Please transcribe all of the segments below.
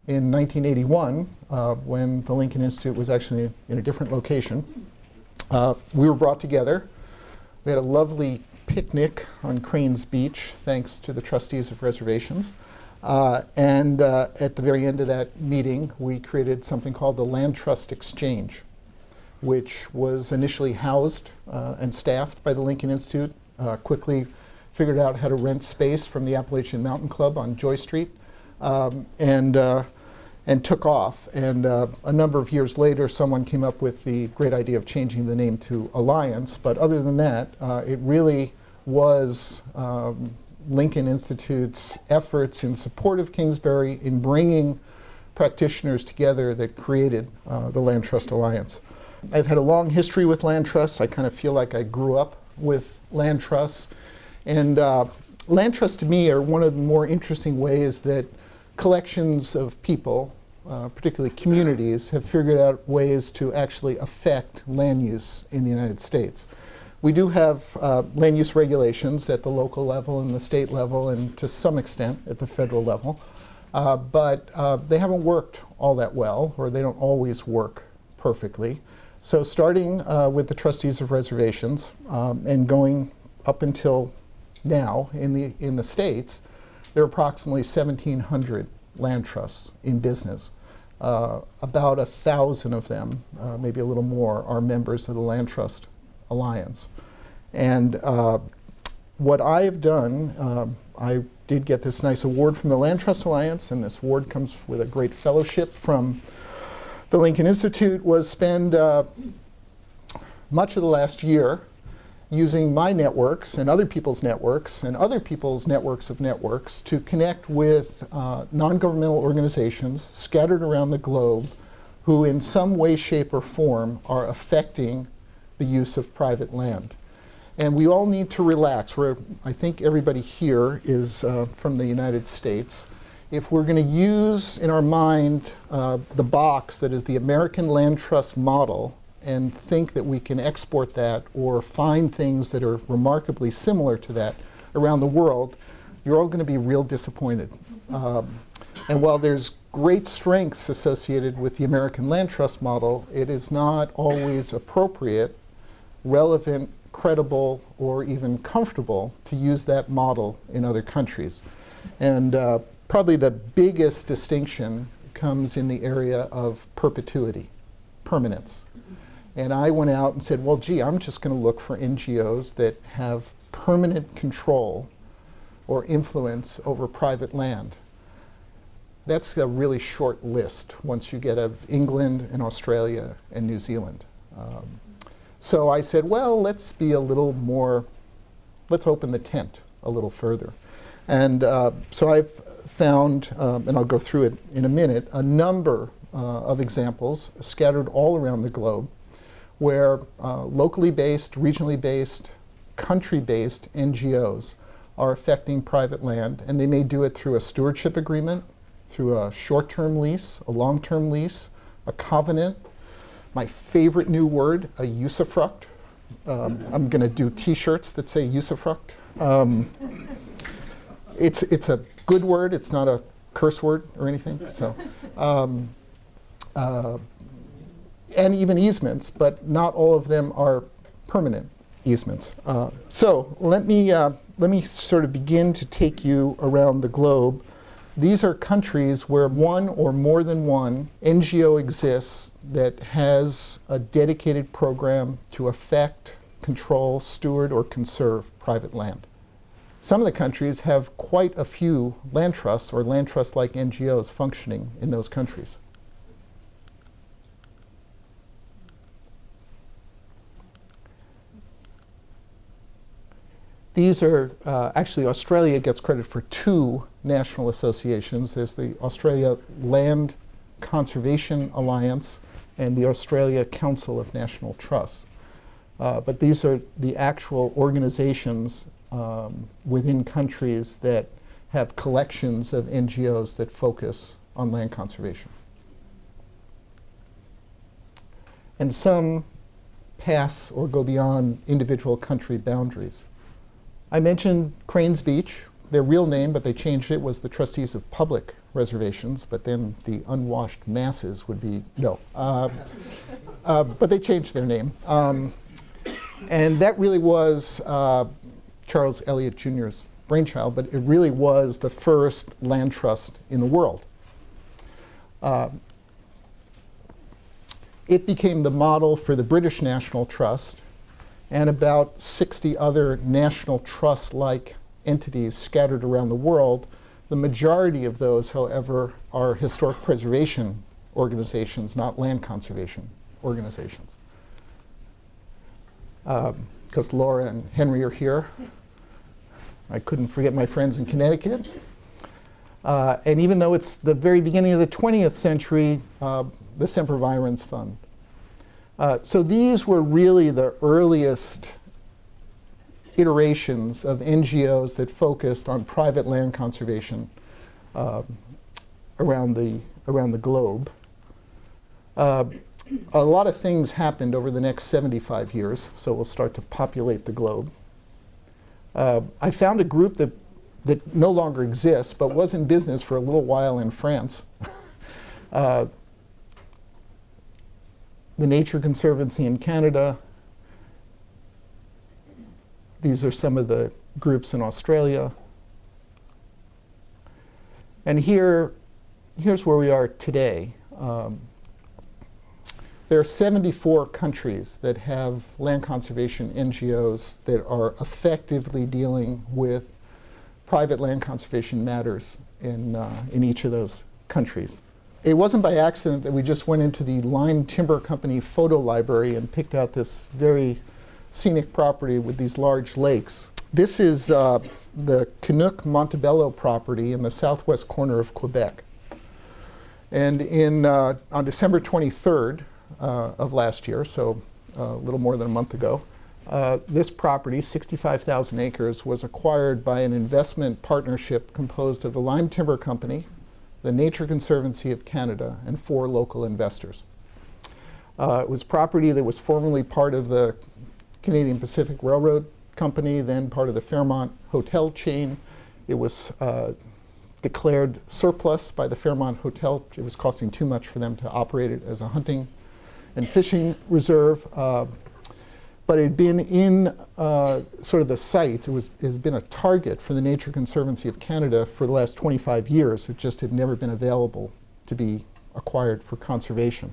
in 1981, when the Lincoln Institute was actually in a different location. We were brought together. We had a lovely picnic on Cranes Beach, thanks to the trustees of reservations. And at the very end of that meeting, we created something called the Land Trust Exchange, which was initially housed and staffed by the Lincoln Institute, quickly figured out how to rent space from the Appalachian Mountain Club on Joy Street, and took off. And a number of years later, someone came up with the great idea of changing the name to Alliance. But other than that, it really was Lincoln Institute's efforts in support of Kingsbury in bringing practitioners together that created the Land Trust Alliance. I've had a long history with land trusts. I kind of feel like I grew up with land trusts. And land trusts to me are one of the more interesting ways that collections of people, particularly communities, have figured out ways to actually affect land use in the United States. We do have land use regulations at the local level and the state level and to some extent at the federal level, but they haven't worked all that well, or they don't always work perfectly. So starting with the trustees of reservations and going up until now in the states, there are approximately 1,700 land trusts in business. About 1,000 of them, maybe a little more, are members of the Land Trust Alliance. And what I have done, I did get this nice award from the Land Trust Alliance, and this award comes with a great fellowship from the Lincoln Institute, was spend much of the last year using my networks and other people's networks and other people's networks of networks to connect with non-governmental organizations scattered around the globe who in some way, shape, or form are affecting the use of private land. And we all need to relax. I think everybody here is from the United States. If we're going to use in our mind the box that is the American Land Trust model and think that we can export that or find things that are remarkably similar to that around the world, you're all going to be real disappointed. And while there's great strengths associated with the American Land Trust model, it is not always appropriate, relevant, credible, or even comfortable to use that model in other countries. And probably the biggest distinction comes in the area of perpetuity, permanence. And I went out and said, well, gee, I'm just going to look for NGOs that have permanent control or influence over private land. That's a really short list once you get of England and Australia and New Zealand. So I said, well, let's be a little more, let's open the tent a little further. And so I've found, and I'll go through it in a minute, a number of examples scattered all around the globe where locally based, regionally based, country-based NGOs are affecting private land, and they may do it through a stewardship agreement, through a short-term lease, a long-term lease, a covenant, my favorite new word, a usufruct. I'm going to do T-shirts that say usufruct. It's a good word. It's not a curse word or anything. So, and even easements, but not all of them are permanent easements. So let me sort of begin to take you around the globe. These are countries where one or more than one NGO exists that has a dedicated program to affect, control, steward, or conserve private land. Some of the countries have quite a few land trusts or land trust-like NGOs functioning in those countries. These are, actually Australia gets credit for two national associations. There's the Australia Land Conservation Alliance and the Australia Council of National Trusts. But these are the actual organizations within countries that have collections of NGOs that focus on land conservation. And some pass or go beyond individual country boundaries. I mentioned Cranes Beach. Their real name, but they changed it, was the Trustees of Public reservations, but then the unwashed masses would be, no. But they changed their name. And that really was Charles Eliot Jr.'s brainchild, but it really was the first land trust in the world. It became the model for the British National Trust and about 60 other national trust-like entities scattered around the world. The majority of those, however, are historic preservation organizations, not land conservation organizations. Because Laura and Henry are here. I couldn't forget my friends in Connecticut. And even though it's the very beginning of the 20th century, the Sempervirens Fund. So these were really the earliest iterations of NGOs that focused on private land conservation around the globe. A lot of things happened over the next 75 years, so we'll start to populate the globe. I found a group that no longer exists, but was in business for a little while in France. The Nature Conservancy in Canada. These are some of the groups in Australia. And here's where we are today. There are 74 countries that have land conservation NGOs that are effectively dealing with private land conservation matters in each of those countries. It wasn't by accident that we just went into the Lime Timber Company photo library and picked out this very scenic property with these large lakes. This is the Canuck Montebello property in the southwest corner of Quebec. And on December 23rd of last year, so a little more than a month ago, this property, 65,000 acres, was acquired by an investment partnership composed of the Lime Timber Company, the Nature Conservancy of Canada, and 4 local investors. It was property that was formerly part of the Canadian Pacific Railroad Company, then part of the Fairmont Hotel chain. It was declared surplus by the Fairmont Hotel. It was costing too much for them to operate it as a hunting and fishing reserve. But it had been in sort of the site. It has been a target for the Nature Conservancy of Canada for the last 25 years. It just had never been available to be acquired for conservation.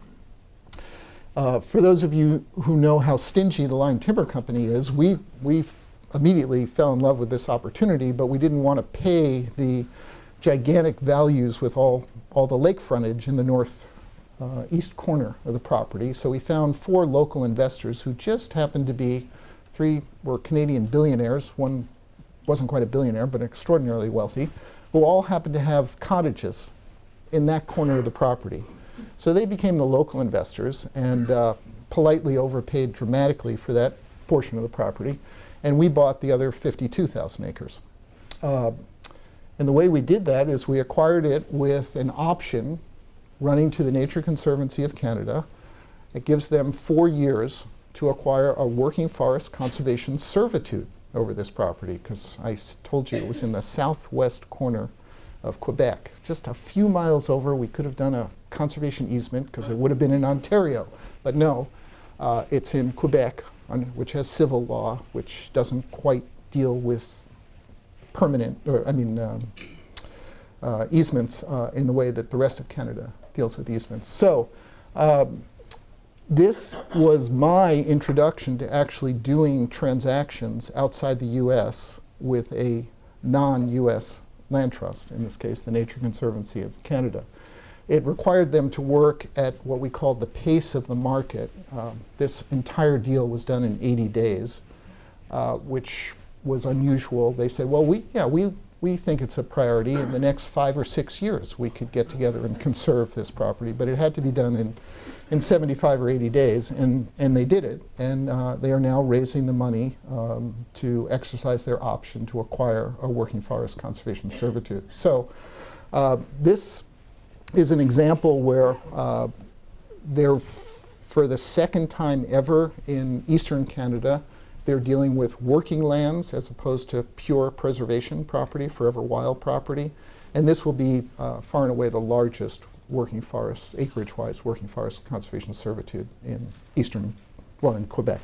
For those of you who know how stingy the Lime Timber Company is, we immediately fell in love with this opportunity, but we didn't want to pay the gigantic values with all the lake frontage in the northeast corner of the property. So we found 4 local investors who just happened to be, 3 were Canadian billionaires, one wasn't quite a billionaire, but extraordinarily wealthy, who all happened to have cottages in that corner of the property. So they became the local investors and politely overpaid dramatically for that portion of the property. And we bought the other 52,000 acres. And the way we did that is we acquired it with an option running to the Nature Conservancy of Canada. It gives them 4 years to acquire a working forest conservation servitude over this property, because I told you it was in the southwest corner of Quebec. Just a few miles over, we could have done a conservation easement because it would have been in Ontario. But no, it's in Quebec, which has civil law, which doesn't quite deal with permanent, or easements in the way that the rest of Canada deals with easements. So this was my introduction to actually doing transactions outside the US with a non-US land trust, in this case the Nature Conservancy of Canada. It required them to work at what we called the pace of the market. This entire deal was done in 80 days, which was unusual. They said, well, we think it's a priority. In the next 5 or 6 years, we could get together and conserve this property. But it had to be done in 75 or 80 days, and they did it. And they are now raising the money to exercise their option to acquire a working forest conservation servitude. So this is an example where they're, for the second time ever in eastern Canada, they're dealing with working lands as opposed to pure preservation property, forever wild property. And this will be far and away the largest working forest, acreage-wise, working forest conservation servitude in in Quebec.